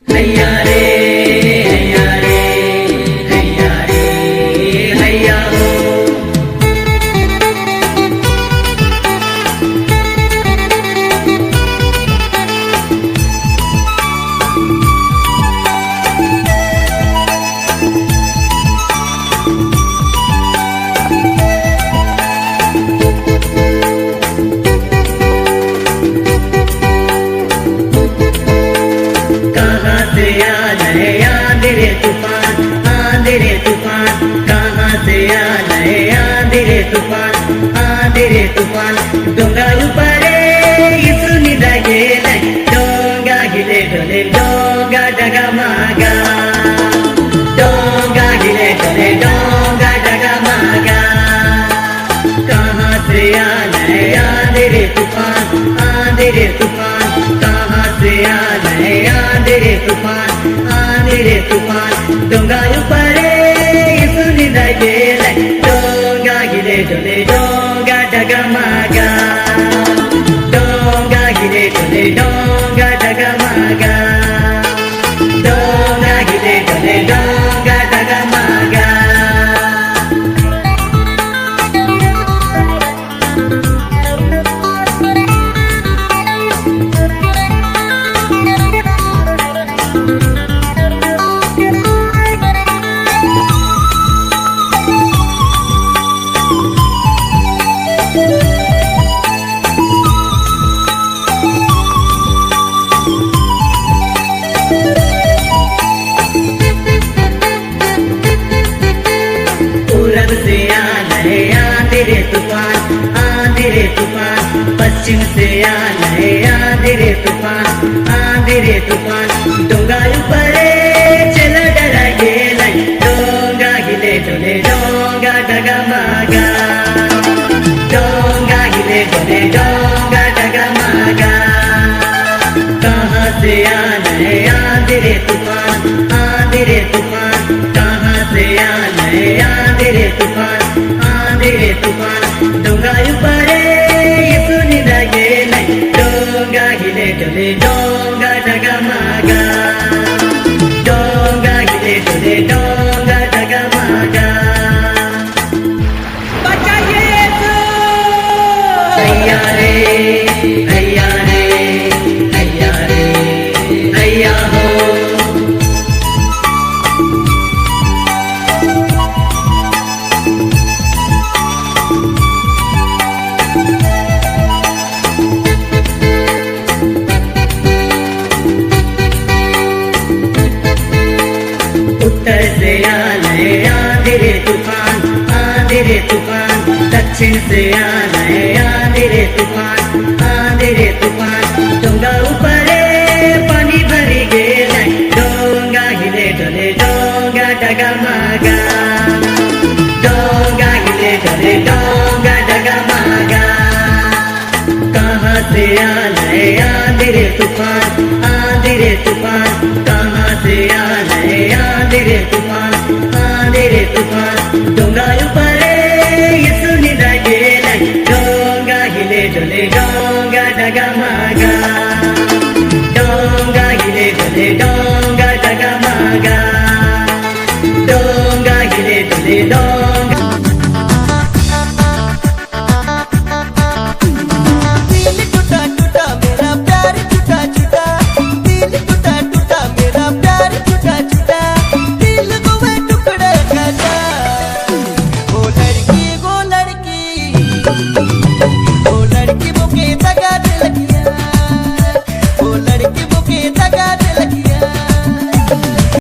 हैया रे हैया रे हैया रे हैया हो। कहाँ से आ गए आंधी रे तूफान, आंधी रे तूफान, कहाँ से आ गए आंधी रे तूफान, आंधी रे तूफान, डोंगायु परे सुनिदा गेले, डोंगा हिले डोले डोंगा डगमगा, डोंगा हिले डोले डोंगा डगमगा। कहाँ से आ गए आंधी रे तूफान, आंधी रे तूफान, कहाँ से आ गए आंधी रे तूफान, आंधी रे तूफान, डोंगायु परे सुनिदा गेले, डोंगा हिले डोले डोंगा डगमगा, डोंगा हिले डोले डोंगा डगमगा, डोंगा हिले डोले डोंगा डगमगा। पूरब से आ गए आंधी रे तूफान, आंधी रे तूफान, पश्चिम से आ गए आंधी रे तूफान, आंधी रे तूफान, डोंगायु परे चला डरा गेले, डोंगा हिले डोले डोंगा डगमगा, डोंगा हिले डोले डोंगा डगमगा। कहाँ से आ गए आंधी रे तूफान, आंधी रे तूफान, कहाँ से आ गए आंधी रे तूफान, आंधी रे तूफान, डोंगायु परे सुनिदा गेले, डोंगा हिले डोले डोंगा डगमगा, डोंगा हिले डोले डोंगा डगमगा। बचाइए यीशु! हैया रे हैया रे हैया रे हैया हो। उत्तर से आ गए आंधी रे तूफान, आंधी रे तूफान, दक्षिण से आ गए आंधी रे तूफान, आंधी रे तूफान, डोंगा ऊपरे पानी भरी गेले, डोंगा हिले डोले डोंगा डगमगा, डोंगा हिले डोले डोंगा डगमगा। कहाँ से आ गए आंधी रे तूफान, आंधी रे तूफान, कहाँ से आ गए आंधी रे तूफान, आंधी रे तूफान, डोंगा